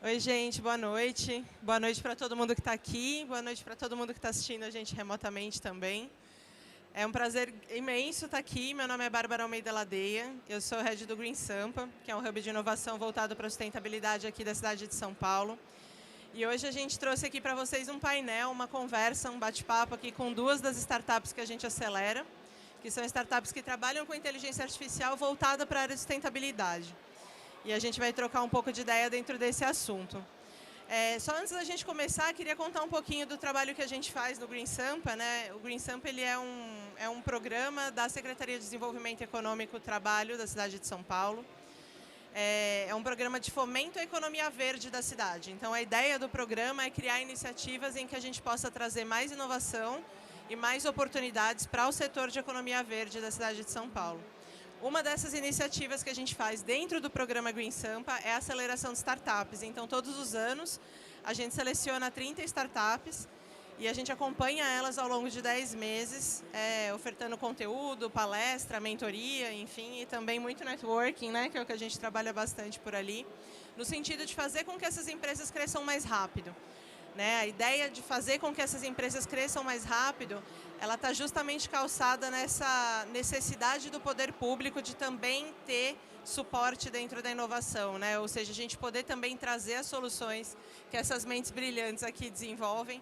Oi, gente, boa noite. Boa noite para todo mundo que está aqui, boa noite para todo mundo que está assistindo a gente remotamente também. É um prazer imenso estar aqui. Meu nome é Bárbara Almeida Ladeia, eu sou head do Green Sampa, que é um hub de inovação voltado para a sustentabilidade aqui da cidade de São Paulo. E hoje a gente trouxe aqui para vocês um painel, uma conversa, um bate-papo aqui com duas das startups que a gente acelera, que são startups que trabalham com inteligência artificial voltada para a área de sustentabilidade. E a gente vai trocar um pouco de ideia dentro desse assunto. Só antes da gente começar, queria contar um pouquinho do trabalho que a gente faz no Green Sampa, né? O Green Sampa ele é um programa da Secretaria de Desenvolvimento Econômico e Trabalho da cidade de São Paulo. É um programa de fomento à economia verde da cidade. Então, a ideia do programa é criar iniciativas em que a gente possa trazer mais inovação e mais oportunidades para o setor de economia verde da cidade de São Paulo. Uma dessas iniciativas que a gente faz dentro do programa Green Sampa é a aceleração de startups. Então, todos os anos, a gente seleciona 30 startups e a gente acompanha elas ao longo de 10 meses, ofertando conteúdo, palestra, mentoria, enfim, e também muito networking, né, que é o que a gente trabalha bastante por ali, no sentido de fazer com que essas empresas cresçam mais rápido. A ideia de fazer com que essas empresas cresçam mais rápido, ela está justamente calçada nessa necessidade do poder público de também ter suporte dentro da inovação, né? Ou seja, a gente poder também trazer as soluções que essas mentes brilhantes aqui desenvolvem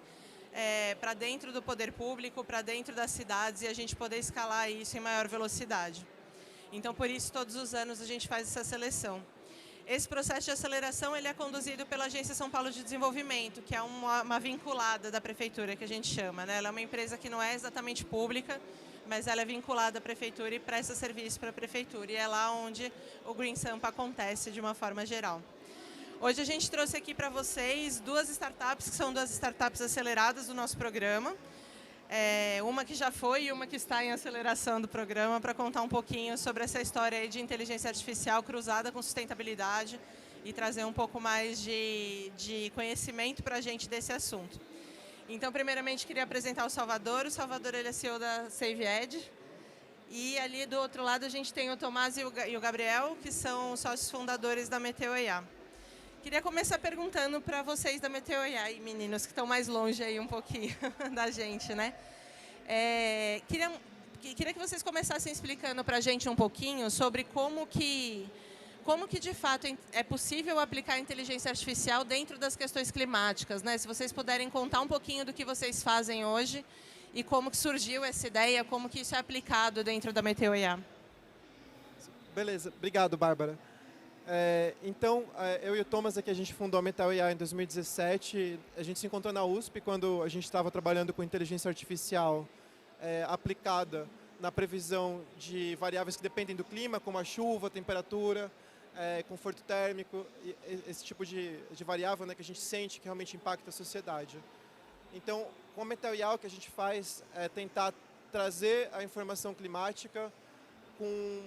para dentro do poder público, para dentro das cidades e a gente poder escalar isso em maior velocidade. Então, por isso, todos os anos a gente faz essa seleção. Esse processo de aceleração ele é conduzido pela Agência São Paulo de Desenvolvimento, que é uma vinculada da prefeitura, que a gente chama, né? Ela é uma empresa que não é exatamente pública, mas ela é vinculada à prefeitura e presta serviço para a prefeitura. E é lá onde o Green Sampa acontece de uma forma geral. Hoje a gente trouxe aqui para vocês duas startups, que são duas startups aceleradas do nosso programa. Uma que já foi e uma que está em aceleração do programa, para contar um pouquinho sobre essa história aí de inteligência artificial cruzada com sustentabilidade e trazer um pouco mais de conhecimento para a gente desse assunto. Então, primeiramente, queria apresentar o Salvador. O Salvador ele é CEO da SaveEd. E ali do outro lado a gente tem o Tomás e o Gabriel, que são sócios fundadores da Meteo IA. Queria começar perguntando para vocês da Meteo AI, meninos, que estão mais longe aí um pouquinho da gente, né? Queria que vocês começassem explicando para a gente um pouquinho sobre como que de fato é possível aplicar a inteligência artificial dentro das questões climáticas, né? Se vocês puderem contar um pouquinho do que vocês fazem hoje e como que surgiu essa ideia, como que isso é aplicado dentro da Meteo AI. Beleza, obrigado, Bárbara. Então, eu e o Thomas aqui, a gente fundou a Meteo AI em 2017. A gente se encontrou na USP quando a gente estava trabalhando com inteligência artificial aplicada na previsão de variáveis que dependem do clima, como a chuva, a temperatura, conforto térmico, esse tipo de variável, né, que a gente sente que realmente impacta a sociedade. Então, com a Meteo AI, o que a gente faz é tentar trazer a informação climática com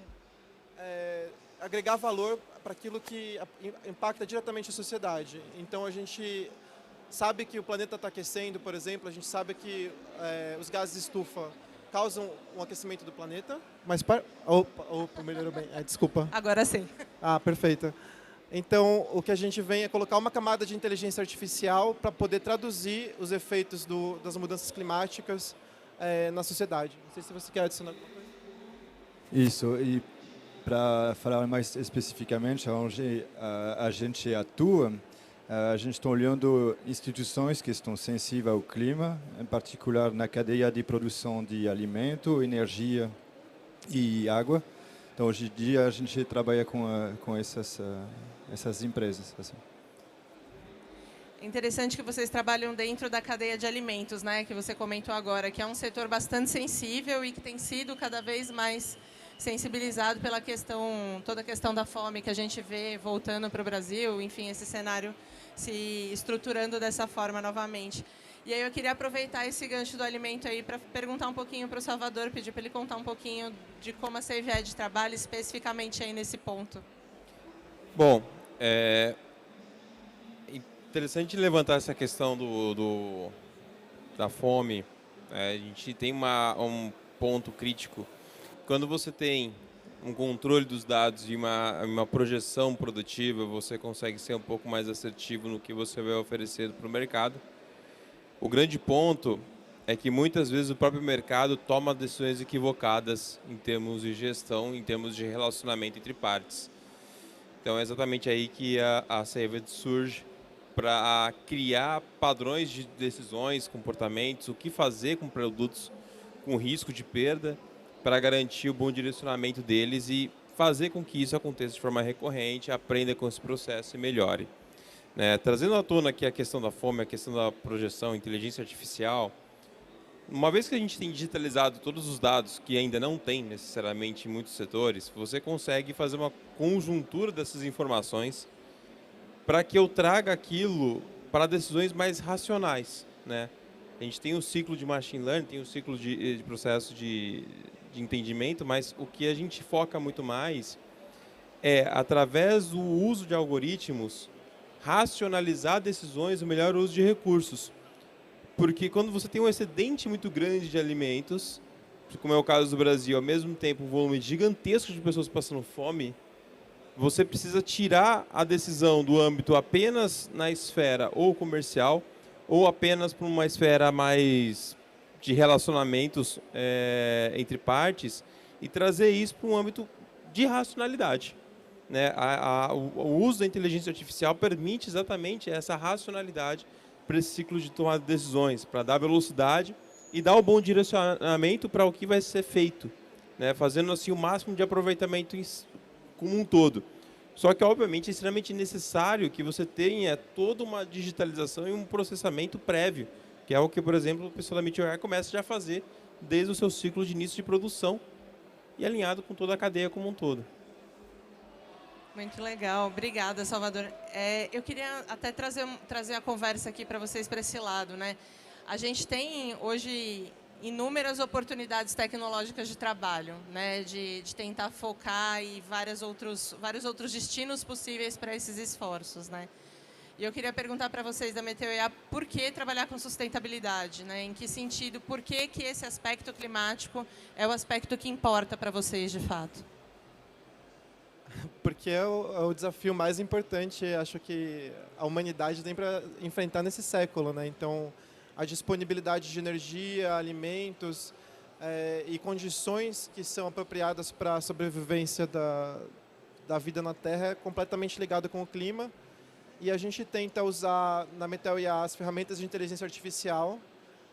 agregar valor para aquilo que impacta diretamente a sociedade. Então, a gente sabe que o planeta está aquecendo, por exemplo, a gente sabe que os gases de estufa causam um aquecimento do planeta. Mas opa, melhorou bem. Desculpa. Agora sim. Perfeito. Então, o que a gente vem é colocar uma camada de inteligência artificial para poder traduzir os efeitos das mudanças climáticas na sociedade. Não sei se você quer adicionar alguma coisa. Isso, e para falar mais especificamente onde a gente atua, a gente está olhando instituições que estão sensíveis ao clima, em particular na cadeia de produção de alimento, energia e água. Então, hoje em dia, a gente trabalha com essas empresas. Assim. É interessante que vocês trabalham dentro da cadeia de alimentos, né, que você comentou agora, que é um setor bastante sensível e que tem sido cada vez mais sensibilizado pela toda a questão da fome que a gente vê voltando para o Brasil, enfim, esse cenário se estruturando dessa forma novamente. E aí eu queria aproveitar esse gancho do alimento aí para perguntar um pouquinho para o Salvador, pedir para ele contar um pouquinho de como a SaveEd trabalha especificamente aí nesse ponto. Bom, interessante levantar essa questão da fome. A gente tem um ponto crítico. Quando você tem um controle dos dados e uma projeção produtiva, você consegue ser um pouco mais assertivo no que você vai oferecer para o mercado. O grande ponto é que muitas vezes o próprio mercado toma decisões equivocadas em termos de gestão, em termos de relacionamento entre partes. Então é exatamente aí que a Saved surge, para criar padrões de decisões, comportamentos, o que fazer com produtos com risco de perda, para garantir o bom direcionamento deles e fazer com que isso aconteça de forma recorrente, aprenda com esse processo e melhore. Trazendo à tona aqui a questão da fome, a questão da projeção, inteligência artificial, uma vez que a gente tem digitalizado todos os dados, que ainda não tem necessariamente em muitos setores, você consegue fazer uma conjuntura dessas informações para que eu traga aquilo para decisões mais racionais. A gente tem o ciclo de machine learning, tem o ciclo de processo de entendimento, mas o que a gente foca muito mais é, através do uso de algoritmos, racionalizar decisões, o melhor uso de recursos. Porque quando você tem um excedente muito grande de alimentos, como é o caso do Brasil, ao mesmo tempo um volume gigantesco de pessoas passando fome, você precisa tirar a decisão do âmbito apenas na esfera ou comercial, ou apenas para uma esfera mais de relacionamentos entre partes, e trazer isso para um âmbito de racionalidade. O uso da inteligência artificial permite exatamente essa racionalidade para esse ciclo de tomada de decisões, para dar velocidade e dar o bom direcionamento para o que vai ser feito, fazendo assim o máximo de aproveitamento como um todo. Só que, obviamente, é extremamente necessário que você tenha toda uma digitalização e um processamento prévio, que é o que, por exemplo, o pessoal da Meteor começa já a fazer desde o seu ciclo de início de produção e alinhado com toda a cadeia como um todo. Muito legal, obrigada, Salvador. Eu queria até trazer a conversa aqui para vocês, para esse lado. A gente tem hoje inúmeras oportunidades tecnológicas de trabalho, de tentar focar em vários outros destinos possíveis para esses esforços. E eu queria perguntar para vocês da Meteor por que trabalhar com sustentabilidade? Em que sentido, por que esse aspecto climático é o aspecto que importa para vocês, de fato? Porque é o desafio mais importante, acho que a humanidade tem para enfrentar nesse século. Então, a disponibilidade de energia, alimentos e condições que são apropriadas para a sobrevivência da vida na Terra é completamente ligado com o clima. E a gente tenta usar na Meteor IA as ferramentas de inteligência artificial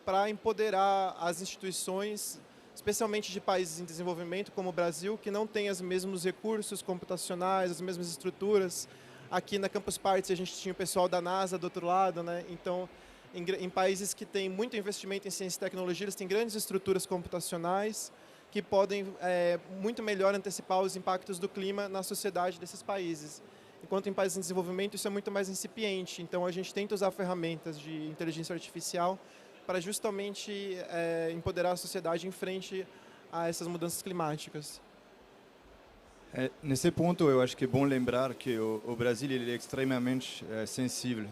para empoderar as instituições, especialmente de países em desenvolvimento, como o Brasil, que não tem os mesmos recursos computacionais, as mesmas estruturas. Aqui na Campus Party a gente tinha o pessoal da NASA do outro lado, Então, em países que têm muito investimento em ciência e tecnologia, eles têm grandes estruturas computacionais que podem muito melhor antecipar os impactos do clima na sociedade desses países. Enquanto em países em desenvolvimento isso é muito mais incipiente. Então, a gente tenta usar ferramentas de inteligência artificial para justamente empoderar a sociedade em frente a essas mudanças climáticas. Nesse ponto, eu acho que é bom lembrar que o Brasil ele é extremamente sensível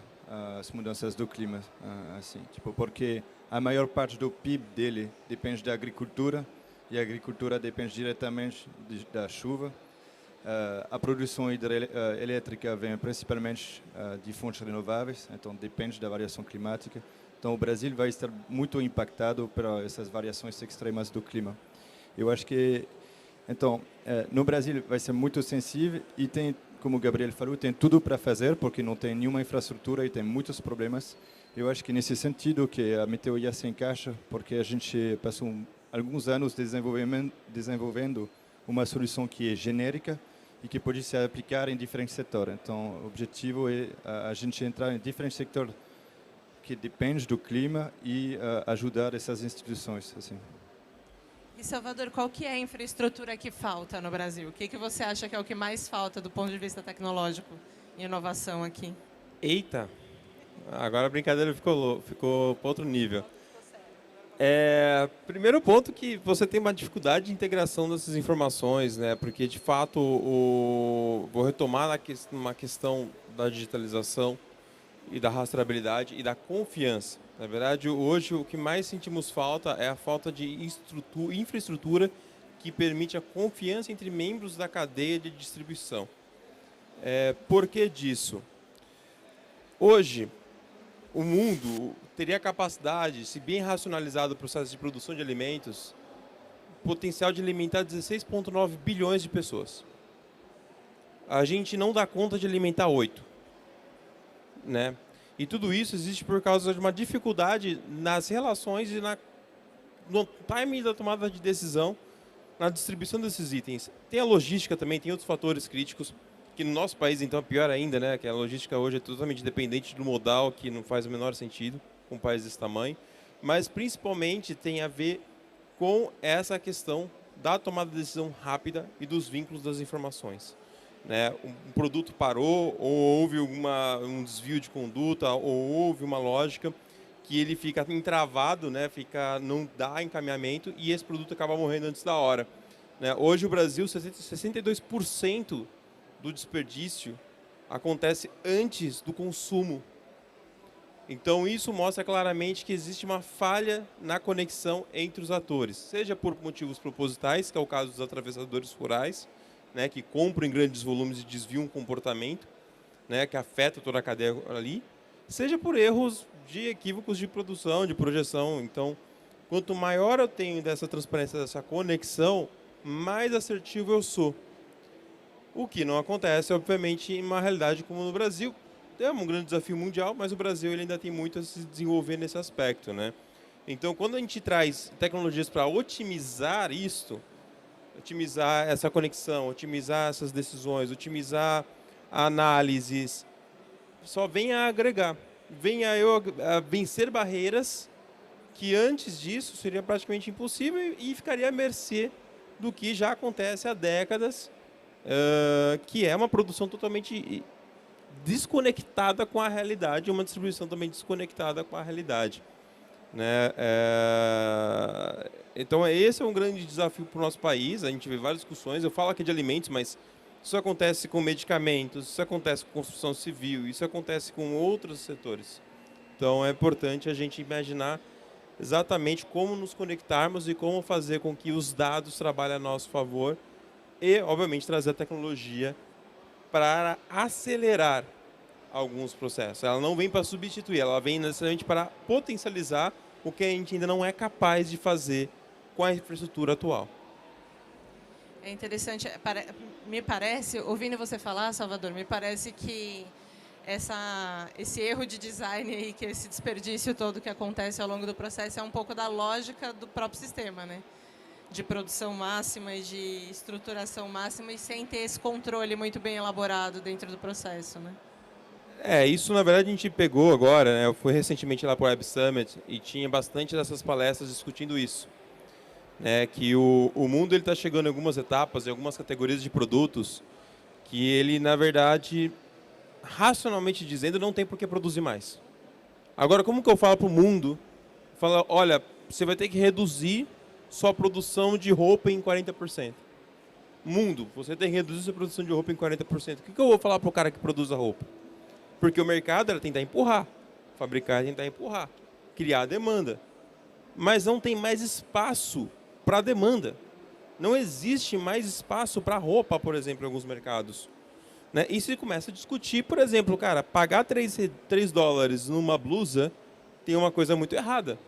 às mudanças do clima, porque a maior parte do PIB dele depende da agricultura, e a agricultura depende diretamente da chuva. A produção elétrica vem principalmente de fontes renováveis, então depende da variação climática. Então, o Brasil vai estar muito impactado por essas variações extremas do clima. Eu acho que, então, no Brasil vai ser muito sensível e tem, como o Gabriel falou, tem tudo para fazer, porque não tem nenhuma infraestrutura e tem muitos problemas. Eu acho que nesse sentido que a Meteor IA se encaixa, porque a gente passou alguns anos desenvolvendo uma solução que é genérica e que pode se aplicar em diferentes setores. Então, o objetivo é a gente entrar em diferentes setores que depende do clima e ajudar essas instituições. E, Salvador, qual que é a infraestrutura que falta no Brasil? O que você acha que é o que mais falta do ponto de vista tecnológico e inovação aqui? Eita! Agora a brincadeira ficou para outro nível. Primeiro ponto que você tem uma dificuldade de integração dessas informações, porque, de fato, vou retomar uma questão da digitalização e da rastreabilidade e da confiança. Na verdade, hoje, o que mais sentimos falta é a falta de infraestrutura que permite a confiança entre membros da cadeia de distribuição. Por que disso? Hoje, o mundo teria a capacidade, se bem racionalizado o processo de produção de alimentos, potencial de alimentar 16,9 bilhões de pessoas. A gente não dá conta de alimentar 8. Né? E tudo isso existe por causa de uma dificuldade nas relações e no timing da tomada de decisão, na distribuição desses itens. Tem a logística também, tem outros fatores críticos, que no nosso país, então, é pior ainda, né? Que a logística hoje é totalmente dependente do modal, que não faz o menor sentido com um país desse tamanho. Mas, principalmente, tem a ver com essa questão da tomada de decisão rápida e dos vínculos das informações. Né? Um produto parou, ou houve um desvio de conduta, ou houve uma lógica que ele fica entravado, né? Não dá encaminhamento e esse produto acaba morrendo antes da hora. Né? Hoje, o Brasil, 62% do desperdício acontece antes do consumo. Então, isso mostra claramente que existe uma falha na conexão entre os atores, seja por motivos propositais, que é o caso dos atravessadores rurais, né, que compram em grandes volumes e desviam o comportamento, né, que afeta toda a cadeia ali, seja por erros de equívocos de produção, de projeção. Então, quanto maior eu tenho dessa transparência, dessa conexão, mais assertivo eu sou. O que não acontece, obviamente, em uma realidade como no Brasil. É um grande desafio mundial, mas o Brasil ele ainda tem muito a se desenvolver nesse aspecto. Né? Então, quando a gente traz tecnologias para otimizar isto, otimizar essa conexão, otimizar essas decisões, otimizar análises, só vem a agregar, vem a vencer barreiras que antes disso seria praticamente impossível e ficaria à mercê do que já acontece há décadas, que é uma produção totalmente desconectada com a realidade, uma distribuição também desconectada com a realidade. Né? Então, esse é um grande desafio para o nosso país. A gente vê várias discussões. Eu falo aqui de alimentos, mas isso acontece com medicamentos, isso acontece com construção civil, isso acontece com outros setores. Então, é importante a gente imaginar exatamente como nos conectarmos e como fazer com que os dados trabalhem a nosso favor e, obviamente, trazer a tecnologia para acelerar alguns processos. Ela não vem para substituir, ela vem necessariamente para potencializar o que a gente ainda não é capaz de fazer com a infraestrutura atual. É interessante, me parece, ouvindo você falar, Salvador, me parece que esse erro de design e que esse desperdício todo que acontece ao longo do processo é um pouco da lógica do próprio sistema, né? De produção máxima e de estruturação máxima e sem ter esse controle muito bem elaborado dentro do processo, né? Isso na verdade a gente pegou agora, né? Eu fui recentemente lá para o Web Summit e tinha bastante dessas palestras discutindo isso. Né? Que o mundo está chegando em algumas etapas, em algumas categorias de produtos, que ele, na verdade, racionalmente dizendo, não tem por que produzir mais. Agora, como que eu falo para o mundo? Falo, olha, você vai ter que reduzir sua produção de roupa em 40%. Mundo, você tem que reduzir sua produção de roupa em 40%. O que eu vou falar para o cara que produz a roupa? Porque o mercado era tentar empurrar, fabricar é tentar empurrar, criar demanda. Mas não tem mais espaço para a demanda. Não existe mais espaço para roupa, por exemplo, em alguns mercados. Né? E se começa a discutir, por exemplo, cara, pagar $3 numa blusa tem uma coisa muito errada.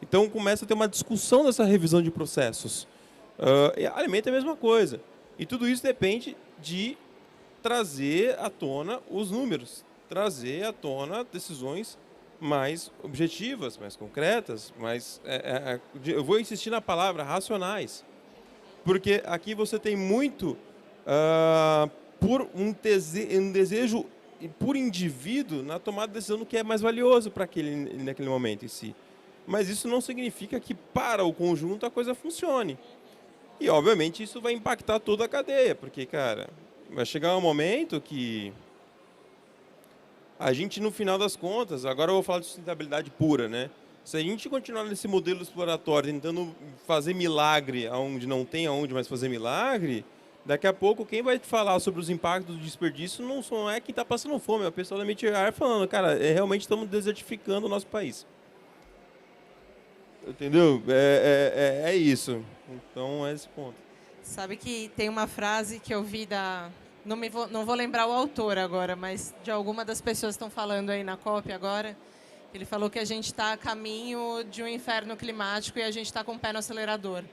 Então começa a ter uma discussão dessa revisão de processos. Alimento é a mesma coisa. E tudo isso depende de trazer à tona os números, trazer à tona decisões mais objetivas, mais concretas, eu vou insistir na palavra racionais, porque aqui você tem muito por um desejo por indivíduo na tomada de decisão do que é mais valioso para naquele momento em si. Mas isso não significa que para o conjunto a coisa funcione. E, obviamente, isso vai impactar toda a cadeia, porque, cara, vai chegar um momento que a gente, no final das contas, agora eu vou falar de sustentabilidade pura, né? Se a gente continuar nesse modelo exploratório, tentando fazer milagre onde não tem aonde mais fazer milagre, daqui a pouco quem vai falar sobre os impactos do desperdício não é quem está passando fome, é o pessoal da Meteor falando, cara, realmente estamos desertificando o nosso país. Entendeu? É isso. Então, é esse ponto. Sabe que tem uma frase que eu vi não vou lembrar o autor agora, mas de alguma das pessoas que estão falando aí na COP agora. Ele falou que a gente está a caminho de um inferno climático e a gente está com o pé no acelerador.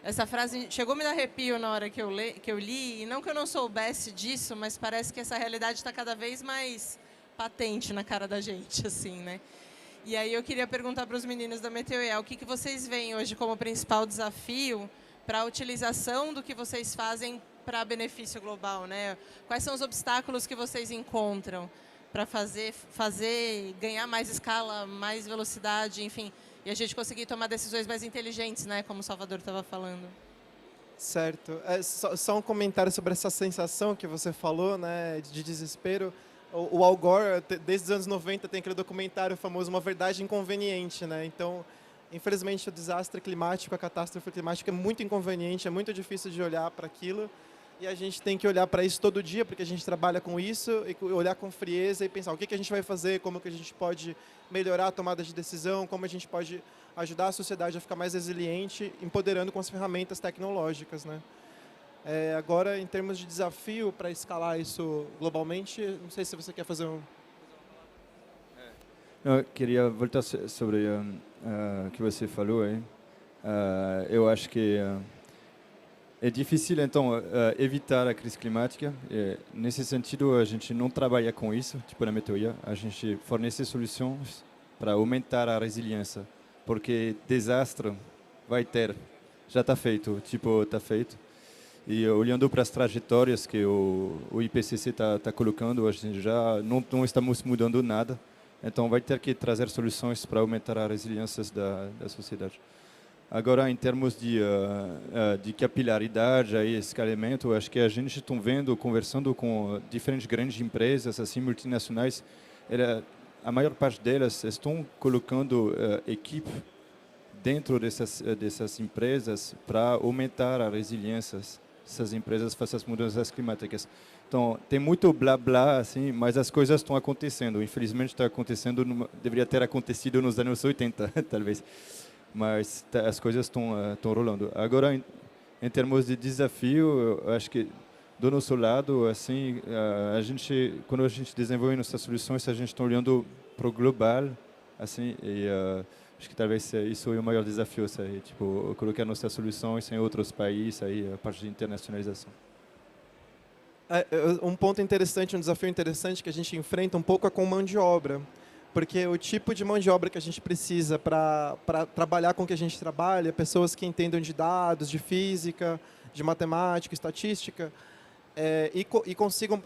Essa frase chegou a me dar arrepio na hora que eu li, e não que eu não soubesse disso, mas parece que essa realidade está cada vez mais patente na cara da gente, assim, né? E aí eu queria perguntar para os meninos da Meteo o que vocês veem hoje como principal desafio para a utilização do que vocês fazem para benefício global, né? Quais são os obstáculos que vocês encontram para ganhar mais escala, mais velocidade, enfim, e a gente conseguir tomar decisões mais inteligentes, né? Como o Salvador estava falando. Certo. Só um comentário sobre essa sensação que você falou, né, de desespero. O Al Gore, desde os anos 90, tem aquele documentário famoso, Uma Verdade Inconveniente, né? Então, infelizmente, o desastre climático, a catástrofe climática é muito inconveniente, é muito difícil de olhar para aquilo. E a gente tem que olhar para isso todo dia, porque a gente trabalha com isso, e olhar com frieza e pensar o que a gente vai fazer, como que a gente pode melhorar a tomada de decisão, como a gente pode ajudar a sociedade a ficar mais resiliente, empoderando com as ferramentas tecnológicas, né? Agora, em termos de desafio para escalar isso globalmente, não sei se você quer fazer um... Eu queria voltar sobre o que você falou aí. Eu acho que é difícil, então, evitar a crise climática. Nesse sentido, a gente não trabalha com isso, tipo na Meteo. A gente fornece soluções para aumentar a resiliência, porque desastre vai ter, já está feito, está feito. E olhando para as trajetórias que o IPCC está colocando, a gente já não estamos mudando nada. Então, vai ter que trazer soluções para aumentar a resiliência da sociedade. Agora, em termos de capilaridade e escalamento, acho que a gente está vendo, conversando com diferentes grandes empresas, assim, multinacionais, a maior parte delas estão colocando equipe dentro dessas empresas para aumentar a resiliência dessas empresas face às mudanças climáticas. Então, tem muito blá blá, assim, mas as coisas estão acontecendo. Infelizmente, está acontecendo, deveria ter acontecido nos anos 80, talvez. Mas as coisas estão rolando. Agora, em termos de desafio, eu acho que do nosso lado, assim, quando a gente desenvolve nossas soluções, a gente está olhando para o global, assim, e acho que talvez isso é o maior desafio, sabe? Tipo, colocar nossas soluções em outros países, aí a parte de internacionalização. Um ponto interessante, um desafio interessante que a gente enfrenta um pouco é com mão de obra. Porque o tipo de mão de obra que a gente precisa para trabalhar com o que a gente trabalha, pessoas que entendam de dados, de física, de matemática, estatística, e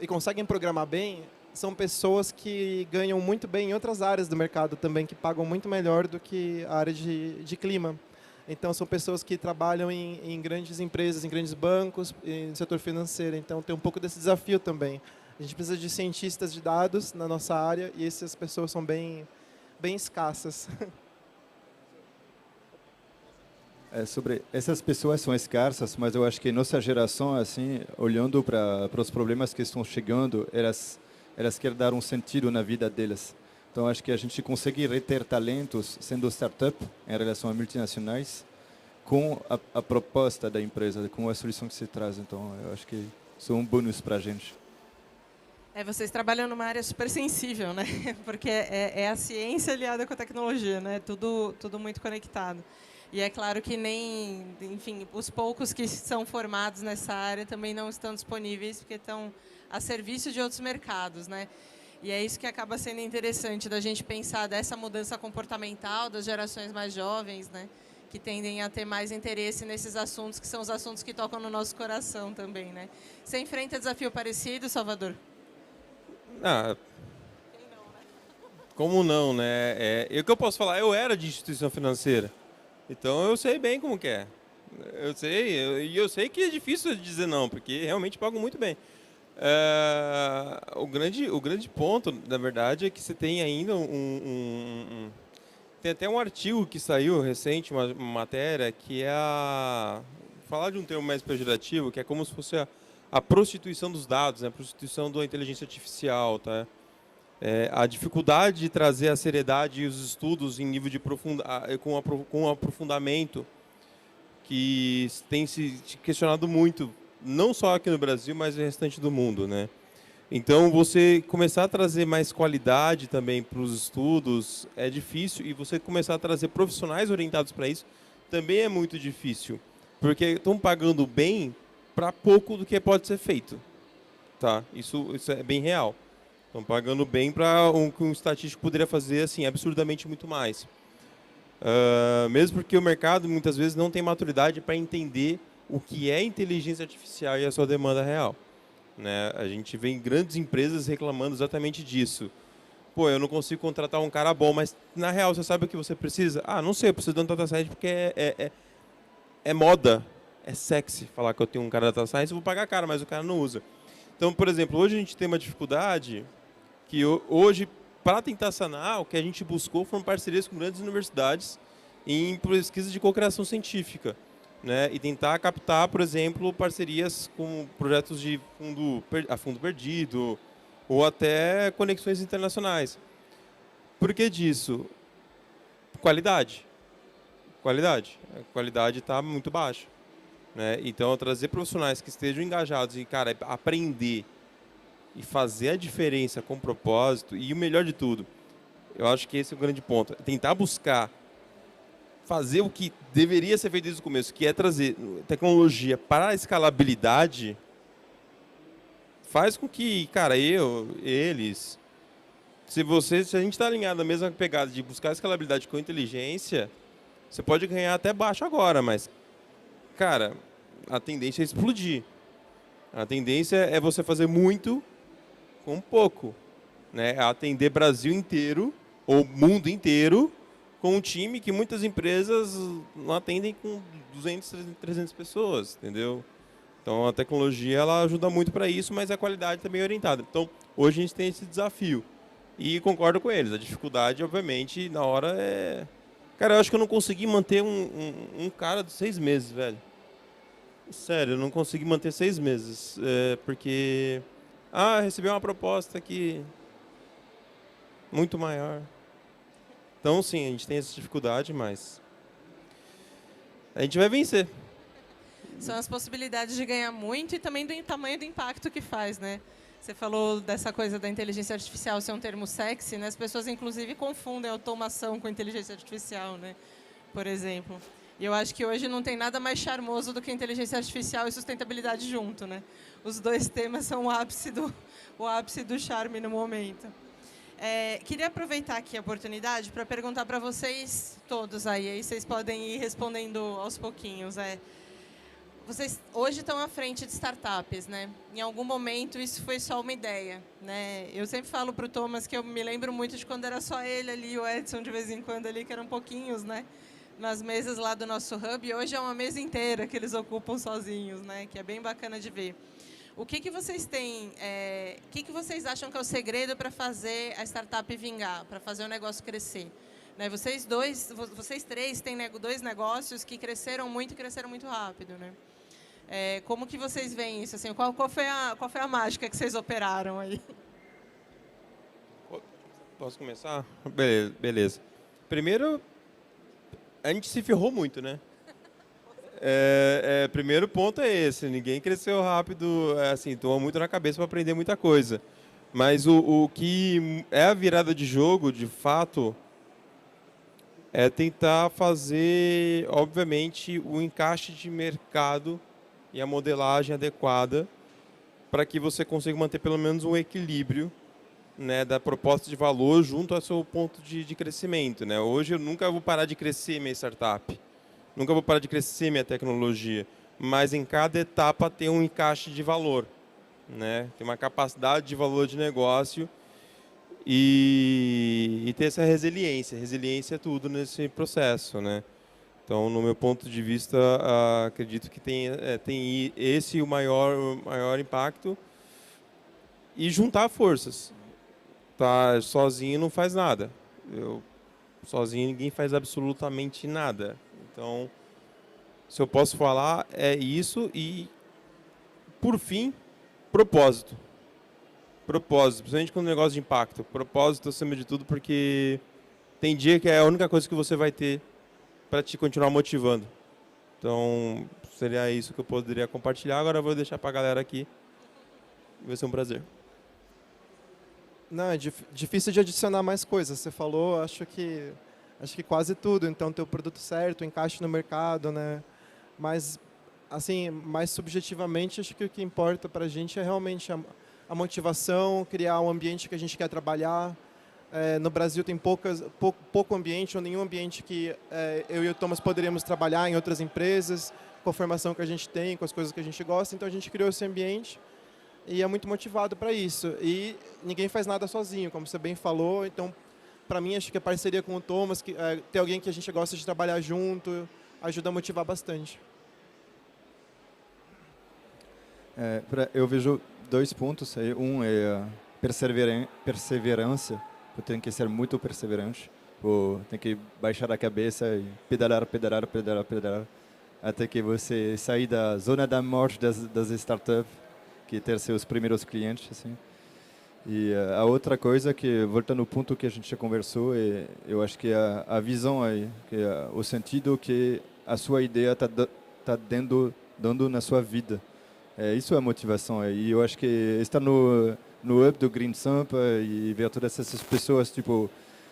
conseguem programar bem, são pessoas que ganham muito bem em outras áreas do mercado também, que pagam muito melhor do que a área de clima. Então, são pessoas que trabalham em grandes empresas, em grandes bancos, no setor financeiro. Então, tem um pouco desse desafio também. A gente precisa de cientistas de dados na nossa área e essas pessoas são bem escassas. Sobre essas pessoas são escassas, mas eu acho que nossa geração, assim, olhando para os problemas que estão chegando, elas querem dar um sentido na vida delas. Então, acho que a gente consegue reter talentos sendo startup em relação a multinacionais com a proposta da empresa, com a solução que se traz. Então, eu acho que isso é um bônus para a gente. Vocês trabalham numa área super sensível, né? Porque é a ciência aliada com a tecnologia, né? Tudo muito conectado. E é claro que enfim, os poucos que são formados nessa área também não estão disponíveis porque estão a serviço de outros mercados, né? E é isso que acaba sendo interessante da gente pensar dessa mudança comportamental das gerações mais jovens, né? Que tendem a ter mais interesse nesses assuntos, que são os assuntos que tocam no nosso coração também, né? Você enfrenta desafio parecido, Salvador? Como não, né? E o que eu posso falar? Eu era de instituição financeira, então eu sei bem como que é. Eu sei que é difícil de dizer não, porque realmente pagam muito bem. O grande ponto, na verdade, é que você tem ainda tem até um artigo que saiu recente, uma matéria, que é falar de um termo mais pejorativo, que é como se fosse a prostituição dos dados, né? A prostituição da inteligência artificial, tá? A dificuldade de trazer a seriedade e os estudos em nível de com aprofundamento que tem se questionado muito, não só aqui no Brasil, mas no restante do mundo, né? Então, você começar a trazer mais qualidade também para os estudos é difícil, e você começar a trazer profissionais orientados para isso também é muito difícil, porque estão pagando bem para pouco do que pode ser feito, tá? Isso é bem real. Estão pagando bem para que um estatístico poderia fazer assim absurdamente muito mais. Mesmo porque o mercado muitas vezes não tem maturidade para entender o que é inteligência artificial e a sua demanda real, né? A gente vê grandes empresas reclamando exatamente disso. Pô, eu não consigo contratar um cara bom, mas na real você sabe o que você precisa? Ah, não sei, eu preciso de um data science porque é moda, é sexy falar que eu tenho um cara data science, eu vou pagar caro, mas o cara não usa. Então, por exemplo, hoje a gente tem uma dificuldade que hoje, para tentar sanar, o que a gente buscou foram parcerias com grandes universidades em pesquisa de cocriação científica, né? E tentar captar, por exemplo, parcerias com projetos de fundo perdido ou até conexões internacionais. Por que disso? Qualidade. A qualidade está muito baixa, né? Então, trazer profissionais que estejam engajados em, cara, aprender e fazer a diferença com propósito, e o melhor de tudo, eu acho que esse é o grande ponto, é tentar buscar fazer o que deveria ser feito desde o começo, que é trazer tecnologia para a escalabilidade, faz com que, cara, eles, se a gente está alinhado na mesma pegada de buscar escalabilidade com inteligência, você pode ganhar até baixo agora, mas, cara, a tendência é explodir. A tendência é você fazer muito com pouco, né? Atender Brasil inteiro ou mundo inteiro com um time que muitas empresas não atendem com 200, 300 pessoas, entendeu? Então, a tecnologia ela ajuda muito para isso, mas a qualidade também é orientada. Então, hoje a gente tem esse desafio. E concordo com eles. A dificuldade, obviamente, na hora é... Cara, eu acho que eu não consegui manter um cara de 6 meses, velho. Sério, eu não consegui manter 6 meses. Porque... recebi uma proposta aqui muito maior. Então, sim, a gente tem essa dificuldade, mas a gente vai vencer. São as possibilidades de ganhar muito e também do tamanho do impacto que faz, né? Você falou dessa coisa da inteligência artificial ser um termo sexy, né? As pessoas, inclusive, confundem automação com inteligência artificial, né? Por exemplo. E eu acho que hoje não tem nada mais charmoso do que inteligência artificial e sustentabilidade junto, né? Os dois temas são o ápice do charme no momento. Queria aproveitar aqui a oportunidade para perguntar para vocês todos aí vocês podem ir respondendo aos pouquinhos. Vocês hoje estão à frente de startups, né? Em algum momento isso foi só uma ideia, né? Eu sempre falo para o Thomas que eu me lembro muito de quando era só ele ali e o Edson de vez em quando ali, que eram pouquinhos, né? Nas mesas lá do nosso hub, e hoje é uma mesa inteira que eles ocupam sozinhos, né? Que é bem bacana de ver. O que vocês têm, o que vocês acham que é o segredo para fazer a startup vingar, para fazer o negócio crescer? Né? Vocês três têm 2 negócios que cresceram muito e cresceram muito rápido, né? Como que vocês veem isso? Assim, qual foi a mágica que vocês operaram aí? Posso começar? Beleza. Primeiro, a gente se ferrou muito, né? Primeiro ponto é esse, ninguém cresceu rápido, assim, tomou muito na cabeça para aprender muita coisa. Mas o que é a virada de jogo, de fato, é tentar fazer, obviamente, o encaixe de mercado e a modelagem adequada para que você consiga manter pelo menos um equilíbrio, né, da proposta de valor junto ao seu ponto de crescimento, né? Hoje eu nunca vou parar de crescer minha startup. Nunca vou parar de crescer minha tecnologia, mas em cada etapa tem um encaixe de valor, né? Tem uma capacidade de valor de negócio e ter essa resiliência. Resiliência é tudo nesse processo, né? Então, no meu ponto de vista, acredito que tem esse o maior impacto e juntar forças. Tá, sozinho não faz nada. Sozinho ninguém faz absolutamente nada. Então, se eu posso falar, é isso. E, por fim, propósito. Propósito, principalmente com um negócio de impacto. Propósito acima de tudo, porque tem dia que é a única coisa que você vai ter para te continuar motivando. Então, seria isso que eu poderia compartilhar. Agora eu vou deixar para a galera aqui. Vai ser um prazer. Não, é difícil de adicionar mais coisas. Você falou, acho que quase tudo. Então, ter o produto certo, o encaixe no mercado, né? Mas, assim, mais subjetivamente, acho que o que importa para a gente é realmente a motivação, criar um ambiente que a gente quer trabalhar. No Brasil tem pouco ambiente ou nenhum ambiente que eu e o Thomas poderíamos trabalhar em outras empresas, com a formação que a gente tem, com as coisas que a gente gosta. Então, a gente criou esse ambiente e é muito motivado para isso. E ninguém faz nada sozinho, como você bem falou. Então, para mim, acho que a parceria com o Thomas, ter alguém que a gente gosta de trabalhar junto, ajuda a motivar bastante. Eu vejo 2 pontos aí. Um é a perseverança. Tem que ser muito perseverante. Tem que baixar a cabeça e pedalar, até que você sair da zona da morte das startups, que ter seus primeiros clientes, assim. E a outra coisa que, voltando ao ponto que a gente já conversou, eu acho que a visão aí, que o sentido que a sua ideia está dando na sua vida. Isso é a motivação. E eu acho que estar no hub do Green Sampa e ver todas essas pessoas tipo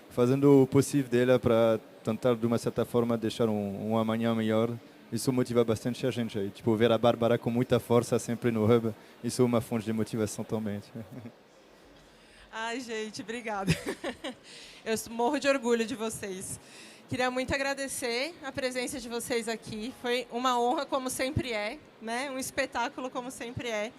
fazendo o possível dela para tentar de uma certa forma deixar um amanhã melhor, isso motiva bastante a gente aí. Tipo, ver a Bárbara com muita força sempre no hub, isso é uma fonte de motivação também. Ai, gente, obrigada. Eu morro de orgulho de vocês. Queria muito agradecer a presença de vocês aqui. Foi uma honra, como sempre é, né? Um espetáculo, como sempre é.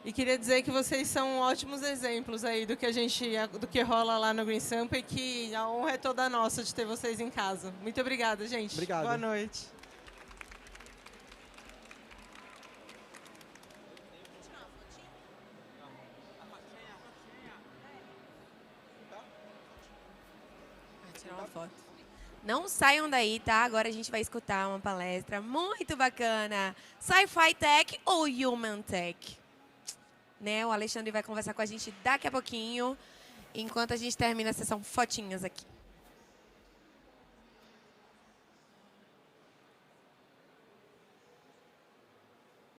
E queria dizer que vocês são ótimos exemplos aí do que rola lá no Green Sampa e que a honra é toda nossa de ter vocês em casa. Muito obrigada, gente. Obrigado. Boa noite. Tirar uma foto. Não saiam daí, tá? Agora a gente vai escutar uma palestra muito bacana. Sci-Fi Tech ou Human Tech? Né? O Alexandre vai conversar com a gente daqui a pouquinho, enquanto a gente termina a sessão fotinhas aqui.